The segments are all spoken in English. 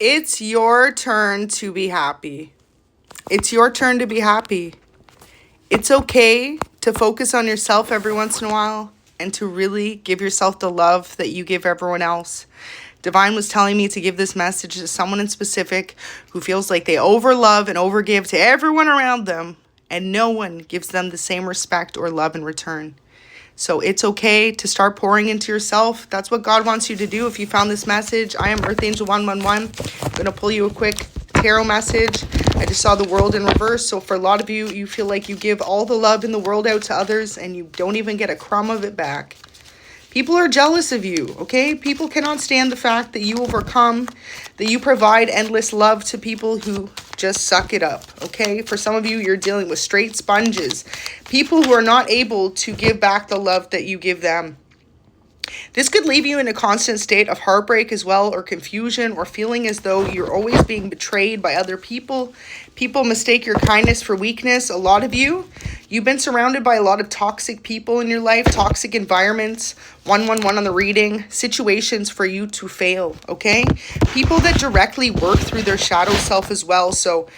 It's your turn to be happy. It's your turn to be happy. It's okay to focus on yourself every once in a while and to really give yourself the love that you give everyone else. Divine was telling me to give this message to someone in specific who feels like they overlove and overgive to everyone around them, and no one gives them the same respect or love in return. So it's okay to start pouring into yourself. That's what God wants you to do. If you found this message, I am Earth Angel 111. I'm going to pull you a quick tarot message. I just saw the world in reverse. So for a lot of you, you feel like you give all the love in the world out to others and you don't even get a crumb of it back. People are jealous of you, okay? People cannot stand the fact that you overcome, that you provide endless love to people who just suck it up, okay? For some of you, you're dealing with straight sponges. People who are not able to give back the love that you give them. This could leave you in a constant state of heartbreak as well, or confusion, or feeling as though you're always being betrayed by other people. People mistake your kindness for weakness. A lot of you, you've been surrounded by a lot of toxic people in your life, toxic environments, 111 on the reading, situations for you to fail, okay? People that directly work through their shadow self as well. So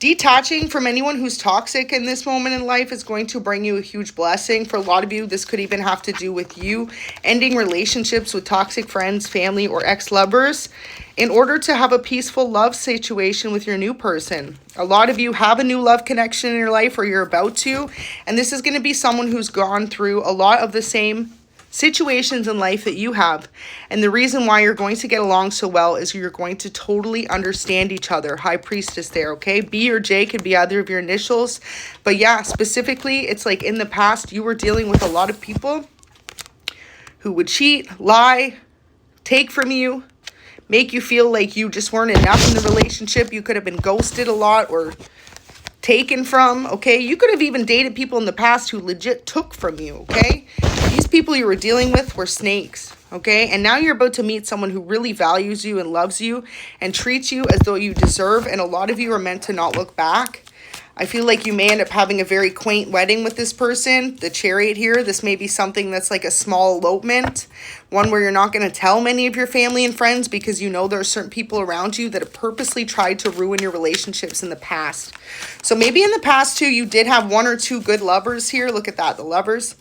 detaching from anyone who's toxic in this moment in life is going to bring you a huge blessing. For a lot of you, this could even have to do with you ending relationships with toxic friends, family, or ex-lovers in order to have a peaceful love situation with your new person. A lot of you have a new love connection in your life, or you're about to, and this is going to be someone who's gone through a lot of the same situations in life that you have. And the reason why you're going to get along so well is you're going to totally understand each other. High Priestess there, okay? B or J could be either of your initials. But yeah, specifically, it's like in the past, you were dealing with a lot of people who would cheat, lie, take from you, make you feel like you just weren't enough in the relationship. You could have been ghosted a lot or taken from, okay? You could have even dated people in the past who legit took from you, okay? These people you were dealing with were snakes, okay? And now you're about to meet someone who really values you and loves you and treats you as though you deserve, and a lot of you are meant to not look back. I feel like you may end up having a very quaint wedding with this person. The Chariot here, this may be something that's like a small elopement, one where you're not going to tell many of your family and friends because you know there are certain people around you that have purposely tried to ruin your relationships in the past. So maybe in the past too, you did have one or two good lovers here. Look at that, the lovers.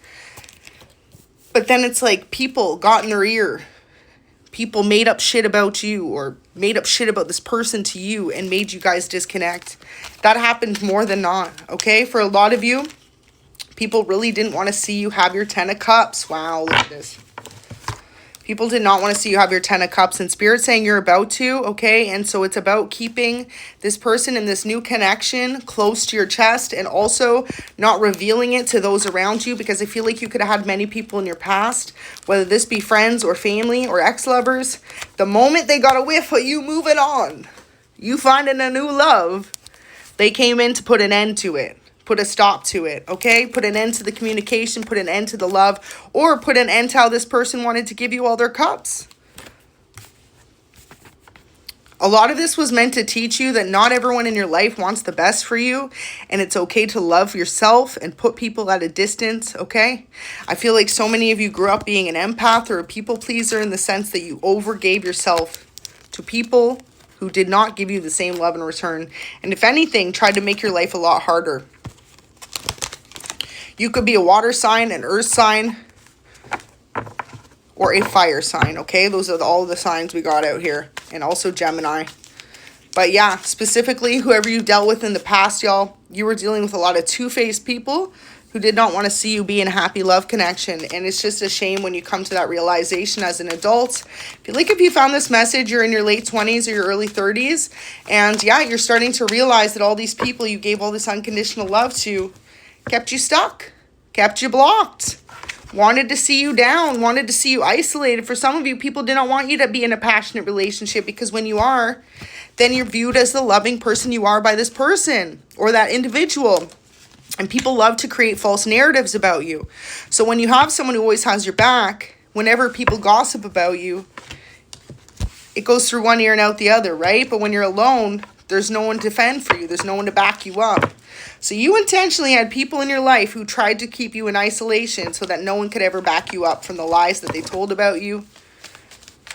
But then it's like people got in their ear. People made up shit about you or made up shit about this person to you and made you guys disconnect. That happened more than not, okay? For a lot of you, people really didn't want to see you have your 10 of Cups. Wow, look at this. People did not want to see you have your 10 of Cups, and Spirit saying you're about to, okay? And so it's about keeping this person in this new connection close to your chest and also not revealing it to those around you, because I feel like you could have had many people in your past, whether this be friends or family or ex-lovers. The moment they got a whiff of you moving on, you finding a new love, they came in to put an end to it. Put a stop to it, okay? Put an end to the communication, put an end to the love, or put an end to how this person wanted to give you all their cups. A lot of this was meant to teach you that not everyone in your life wants the best for you, and it's okay to love yourself and put people at a distance, okay? I feel like so many of you grew up being an empath or a people pleaser in the sense that you overgave yourself to people who did not give you the same love in return, and if anything, tried to make your life a lot harder. You could be a water sign, an earth sign, or a fire sign, okay? Those are all the signs we got out here. And also Gemini. But yeah, specifically, whoever you dealt with in the past, y'all, you were dealing with a lot of two-faced people who did not want to see you be in a happy love connection. And it's just a shame when you come to that realization as an adult. I feel like if you found this message, you're in your late 20s or your early 30s. And yeah, you're starting to realize that all these people you gave all this unconditional love to kept you stuck, kept you blocked, wanted to see you down, wanted to see you isolated. For some of you, people did not want you to be in a passionate relationship, because when you are, then you're viewed as the loving person you are by this person or that individual. And people love to create false narratives about you. So when you have someone who always has your back, whenever people gossip about you, it goes through one ear and out the other, right? But when you're alone, there's no one to defend for you. There's no one to back you up. So you intentionally had people in your life who tried to keep you in isolation so that no one could ever back you up from the lies that they told about you,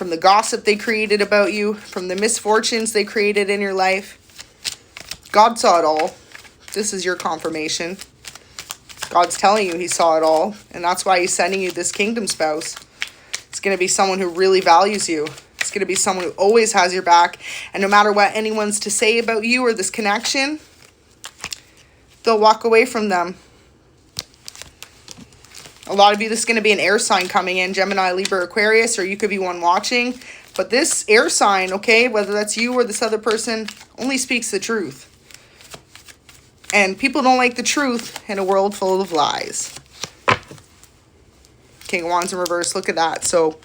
from the gossip they created about you, from the misfortunes they created in your life. God saw it all. This is your confirmation. God's telling you he saw it all, and that's why he's sending you this kingdom spouse. It's going to be someone who really values you. It's going to be someone who always has your back, and no matter what anyone's to say about you or this connection, they'll walk away from them. A lot of you, this is going to be an air sign coming in, Gemini, Libra, Aquarius, or you could be one watching. But this air sign, okay, whether that's you or this other person, only speaks the truth. And people don't like the truth in a world full of lies. King of Wands in reverse, look at that. So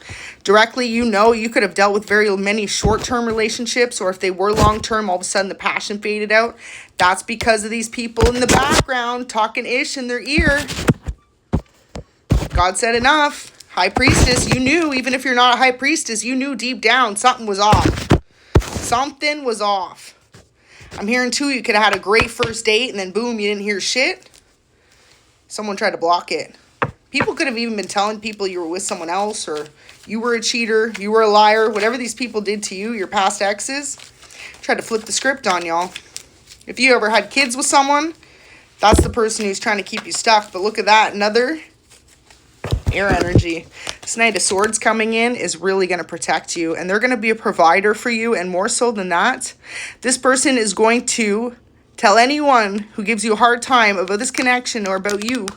directly, you could have dealt with very many short-term relationships, or if they were long-term, all of a sudden the passion faded out. That's because of these people in the background talking ish in their ear. God said enough. High priestess, you knew, even if you're not a high priestess, you knew deep down something was off. Something was off. I'm hearing too, you could have had a great first date and then boom, you didn't hear shit. Someone tried to block it. People could have even been telling people you were with someone else, or you were a cheater, you were a liar, whatever these people did to you, your past exes, tried to flip the script on y'all. If you ever had kids with someone, that's the person who's trying to keep you stuck. But look at that, another air energy. This Knight of Swords coming in is really going to protect you, and they're going to be a provider for you, and more so than that, this person is going to tell anyone who gives you a hard time about this connection or about you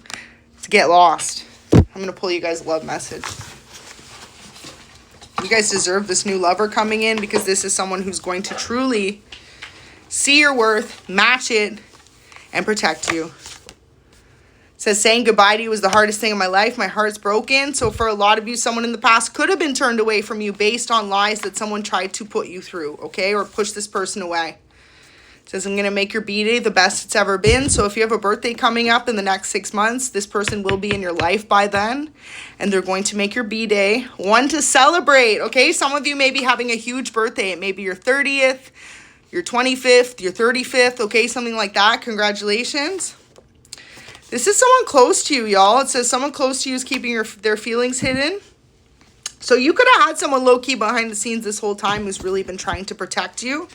to get lost. I'm going to pull you guys a love message. You guys deserve this new lover coming in, because this is someone who's going to truly see your worth, match it, and protect you. It says, saying goodbye to you was the hardest thing in my life. My heart's broken. So for a lot of you, someone in the past could have been turned away from you based on lies that someone tried to put you through, okay? Or push this person away. It says, I'm going to make your B-Day the best it's ever been. So if you have a birthday coming up in the next 6 months, this person will be in your life by then. And they're going to make your B-Day one to celebrate, okay? Some of you may be having a huge birthday. It may be your 30th, your 25th, your 35th, okay? Something like that. Congratulations. This is someone close to you, y'all. It says someone close to you is keeping their feelings hidden. So you could have had someone low-key behind the scenes this whole time who's really been trying to protect you.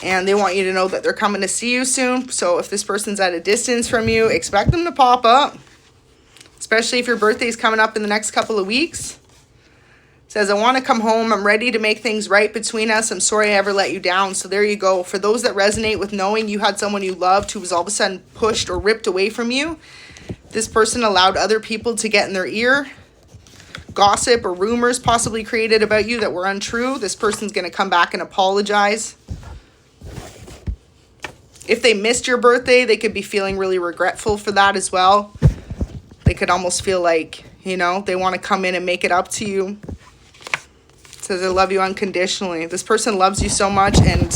And they want you to know that they're coming to see you soon. So if this person's at a distance from you, expect them to pop up. Especially if your birthday is coming up in the next couple of weeks. It says, I want to come home. I'm ready to make things right between us. I'm sorry I ever let you down. So there you go. For those that resonate with knowing you had someone you loved who was all of a sudden pushed or ripped away from you, this person allowed other people to get in their ear. Gossip or rumors possibly created about you that were untrue. This person's going to come back and apologize. If they missed your birthday, they could be feeling really regretful for that as well. They could almost feel like, they want to come in and make it up to you. It says, I love you unconditionally. This person loves you so much, and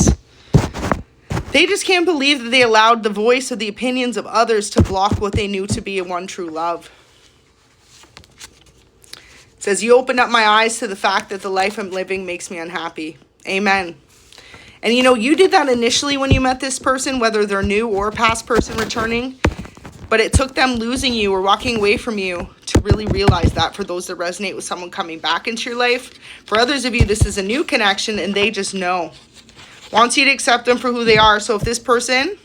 they just can't believe that they allowed the voice of the opinions of others to block what they knew to be a one true love. It says, you opened up my eyes to the fact that the life I'm living makes me unhappy. Amen. And you did that initially when you met this person, whether they're new or a past person returning. But it took them losing you or walking away from you to really realize that, for those that resonate with someone coming back into your life. For others of you, this is a new connection and they just know. Wants you to accept them for who they are. So if this person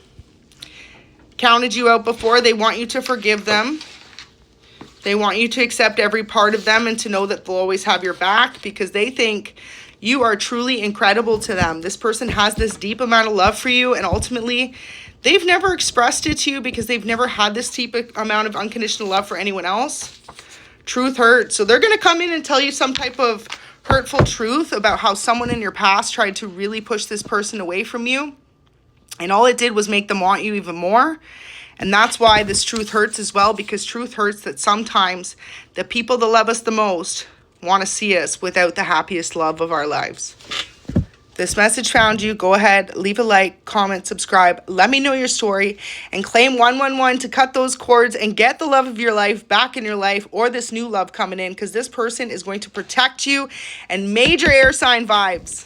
counted you out before, they want you to forgive them. They want you to accept every part of them and to know that they'll always have your back, because they think you are truly incredible to them. This person has this deep amount of love for you, and ultimately they've never expressed it to you because they've never had this deep amount of unconditional love for anyone else. Truth hurts. So they're going to come in and tell you some type of hurtful truth about how someone in your past tried to really push this person away from you. And all it did was make them want you even more. And that's why this truth hurts as well, because truth hurts that sometimes the people that love us the most want to see us without the happiest love of our lives. This message found you. Go ahead, leave a like, comment, subscribe. Let me know your story and claim 111 to cut those cords and get the love of your life back in your life, or this new love coming in, because this person is going to protect you, and major air sign vibes.